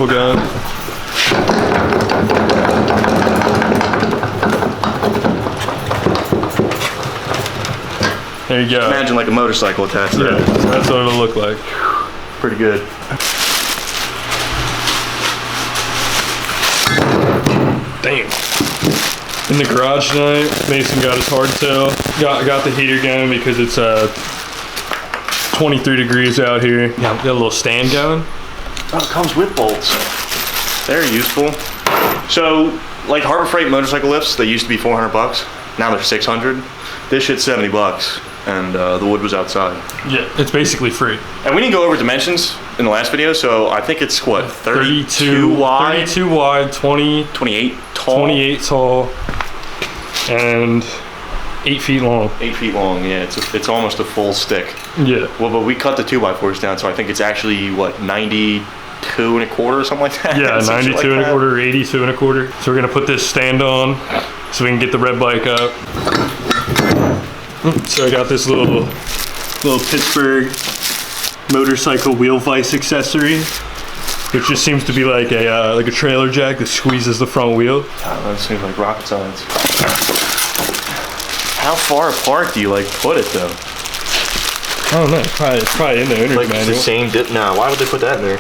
sample going. There you go. Imagine like a motorcycle attached to it. Yeah, that's what it'll look like. Pretty good. Damn. In the garage tonight, Mason got his hardtail. Got the heater going because it's 23 degrees out here. Got a little stand going. Oh, it comes with bolts. They're useful. So, like Harbor Freight motorcycle lifts, they used to be 400 bucks. Now they're 600. This shit's 70 bucks, and the wood was outside. Yeah, it's basically free. And we didn't go over dimensions in the last video, so I think it's what, 32 wide? 32 wide, 28 tall. 28 tall, and 8 feet long. 8 feet long, yeah. It's almost a full stick. Yeah. Well, but we cut the 2x4s down, so I think it's actually what, 92 and a quarter or something like that. Yeah, 92 and a quarter, 82 and a quarter. So we're gonna put this stand on so we can get the red bike up. So I got this little Pittsburgh motorcycle wheel vise accessory, which just seems to be like a trailer jack that squeezes the front wheel. That seems like rocket science. How far apart do you like put it though? I don't know. It's probably in there. Like the same dip. No, why would they put that in there?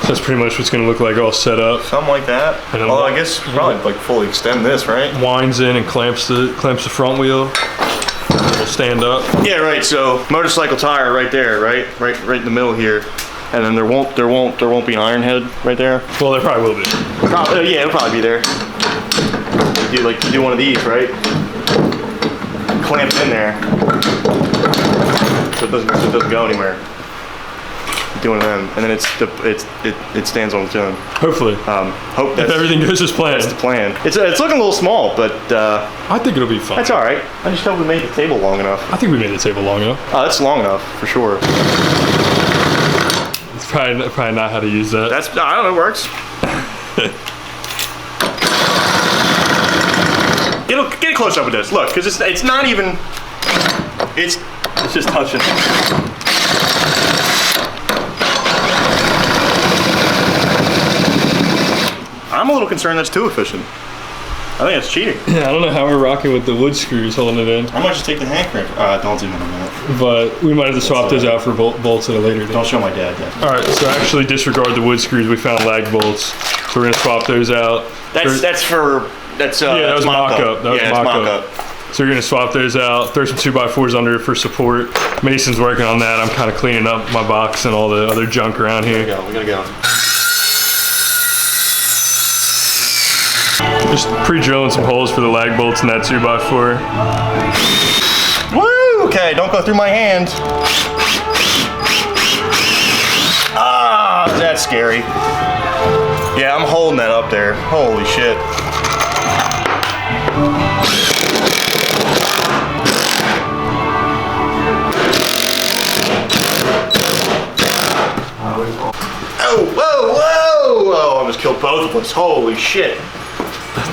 That's pretty much what's gonna look like all set up. Something like that. Well, I guess probably like fully extend this, right? Winds in and clamps the front wheel. It'll stand up. Yeah, right. So motorcycle tire right there, right in the middle here, and then there won't be an iron head right there. Well, there probably will be. Yeah, it'll probably be there. You do one of these, right? Clamp it in there, so it doesn't go anywhere. Doing them, and then it stands on its own. Hopefully. Hope if everything goes as planned. That's the plan. It's looking a little small, but I think it'll be fine. That's all right. I just hope we made the table long enough. I think we made the table long enough. Oh, that's long enough for sure. It's probably not how to use that. I don't know. It works. Get close up with this. Look, because it's not even. It's just touching. I'm a little concerned that's too efficient. I think that's cheating. Yeah, I don't know how we're rocking with the wood screws holding it in. I might just take the hand crank. Don't do that in a minute. But we might have to swap those out for bolts at a later date. Don't show my dad that. All right, so actually disregard the wood screws. We found lag bolts, so we're gonna swap those out. That was mock-up. That was mock-up. So we're gonna swap those out, throw some 2x4s under it for support. Mason's working on that. I'm kind of cleaning up my box and all the other junk around here. We gotta go. Just pre-drilling some holes for the lag bolts in that 2x4. Woo! Okay, don't go through my hand. Ah, that's scary. Yeah, I'm holding that up there. Holy shit. Oh, whoa, whoa! Oh, I almost killed both of us. Holy shit.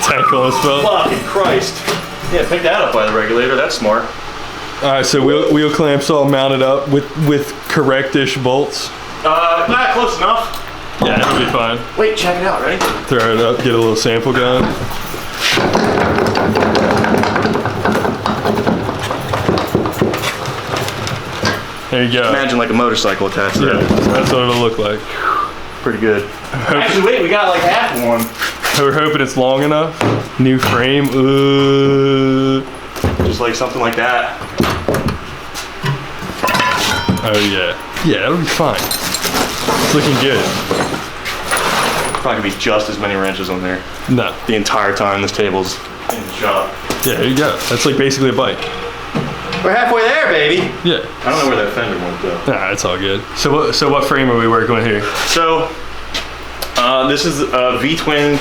Tank almost fell. Fucking Christ. Yeah, pick that up by the regulator. That's smart. All right, so wheel clamps all mounted up with correct-ish bolts. Close enough. Yeah, it'll be fine. Wait, check it out. Ready? Throw it up, get a little sample going. There you go. Imagine like a motorcycle attached to it. That's what it'll look like. Pretty good. Actually, wait, we got like half one. We're hoping it's long enough. New frame. Just like something like that. Oh yeah. Yeah, it'll be fine. It's looking good. Probably gonna be just as many wrenches on there. No. The entire time this table's in the shop. Yeah, there you go. That's like basically a bike. We're halfway there, baby. Yeah. I don't know where that fender went though. Nah, it's all good. So what frame are we working with here? So, this is a V-twin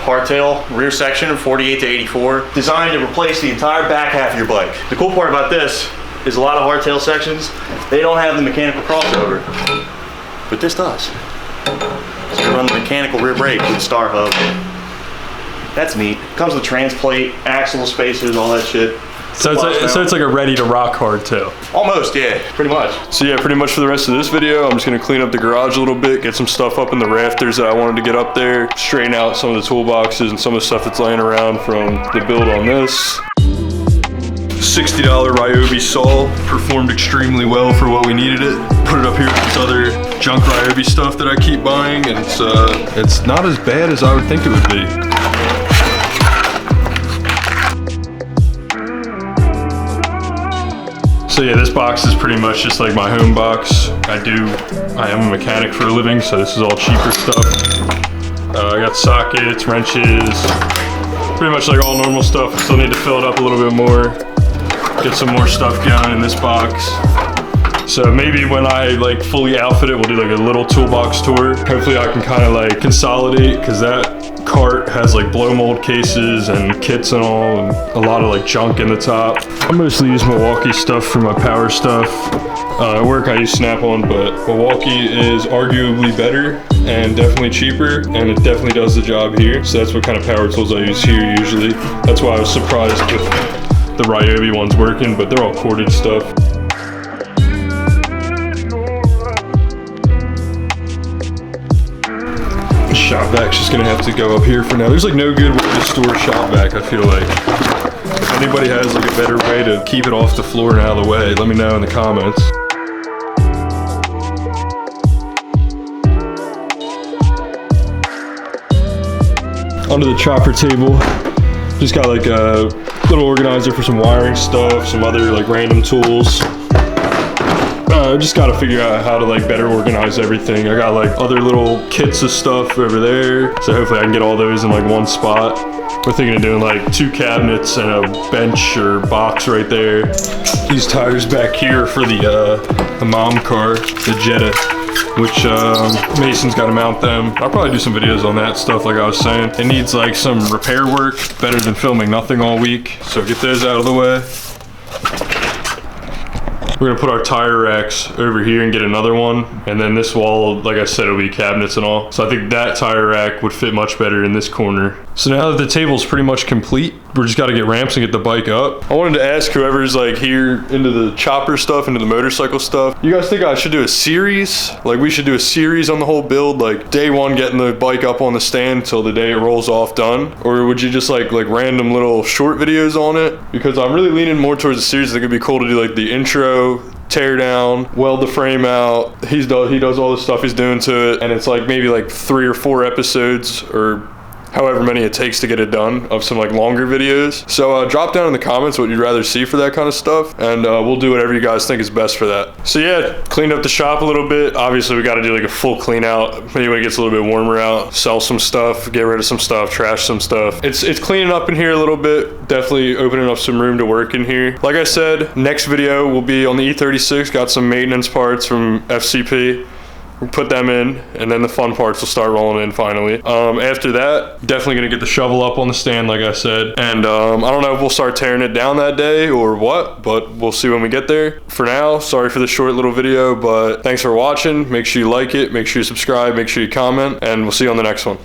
hardtail rear section of 48 to 84, designed to replace the entire back half of your bike. The cool part about this is a lot of hardtail sections, they don't have the mechanical crossover, but this does. So you run the mechanical rear brake with the star hub. That's neat. Comes with trans plate, axle spacers, all that shit. So it's like a ready to rock hardtail. Almost, yeah, pretty much. So yeah, pretty much for the rest of this video, I'm just gonna clean up the garage a little bit, get some stuff up in the rafters that I wanted to get up there, straighten out some of the toolboxes and some of the stuff that's laying around from the build on this. $60 Ryobi saw, performed extremely well for what we needed it. Put it up here with this other junk Ryobi stuff that I keep buying, and it's not as bad as I would think it would be. So yeah, this box is pretty much just like my home box. I am a mechanic for a living, so this is all cheaper stuff. I got sockets, wrenches, pretty much like all normal stuff. I still need to fill it up a little bit more. Get some more stuff going in this box. So maybe when I like fully outfit it, we'll do like a little toolbox tour. Hopefully I can kind of like consolidate, because that cart has like blow mold cases and kits and all, and a lot of like junk in the top. I mostly use Milwaukee stuff for my power stuff. At work I use Snap-on, but Milwaukee is arguably better and definitely cheaper, and it definitely does the job here. So that's what kind of power tools I use here usually. That's why I was surprised with the Ryobi ones working, but they're all corded stuff. The shop vac's just gonna have to go up here for now. There's like no good way to store shop vac, I feel like. If anybody has like a better way to keep it off the floor and out of the way, let me know in the comments. Under the chopper table, just got like a little organizer for some wiring stuff, some other like random tools. Just got to figure out how to like better organize everything. I got like other little kits of stuff over there, so hopefully I can get all those in like one spot. We're thinking of doing like 2 cabinets and a bench or box right there. These tires back here for the mom car, the Jetta, which Mason's got to mount them. I'll probably do some videos on that stuff like I was saying. It needs like some repair work, better than filming nothing all week. So get those out of the way. We're gonna put our tire racks over here and get another one. And then this wall, like I said, it'll be cabinets and all. So I think that tire rack would fit much better in this corner. So now that the table's pretty much complete, we're just gotta get ramps and get the bike up. I wanted to ask whoever's like here into the chopper stuff, into the motorcycle stuff, you guys think I should do a series? Like we should do a series on the whole build, like day one getting the bike up on the stand till the day it rolls off done? Or would you just like random little short videos on it? Because I'm really leaning more towards a series. I think it'd be cool to do like the intro, tear down, weld the frame out. He does all the stuff he's doing to it, and it's like maybe like 3 or 4 episodes or however many it takes to get it done of some like longer videos. So drop down in the comments what you'd rather see for that kind of stuff, and we'll do whatever you guys think is best for that. So yeah, cleaned up the shop a little bit. Obviously we got to do like a full clean out maybe when it gets a little bit warmer out, sell some stuff, get rid of some stuff, trash some stuff. It's cleaning up in here a little bit, definitely opening up some room to work in here. Like I said, next video will be on the E36. Got some maintenance parts from FCP. We'll put them in, and then the fun parts will start rolling in finally. After that, definitely gonna get the shovel up on the stand like I said. And I don't know if we'll start tearing it down that day or what, but we'll see when we get there. For now, sorry for the short little video, but thanks for watching. Make sure you like it, make sure you subscribe, make sure you comment, and we'll see you on the next one.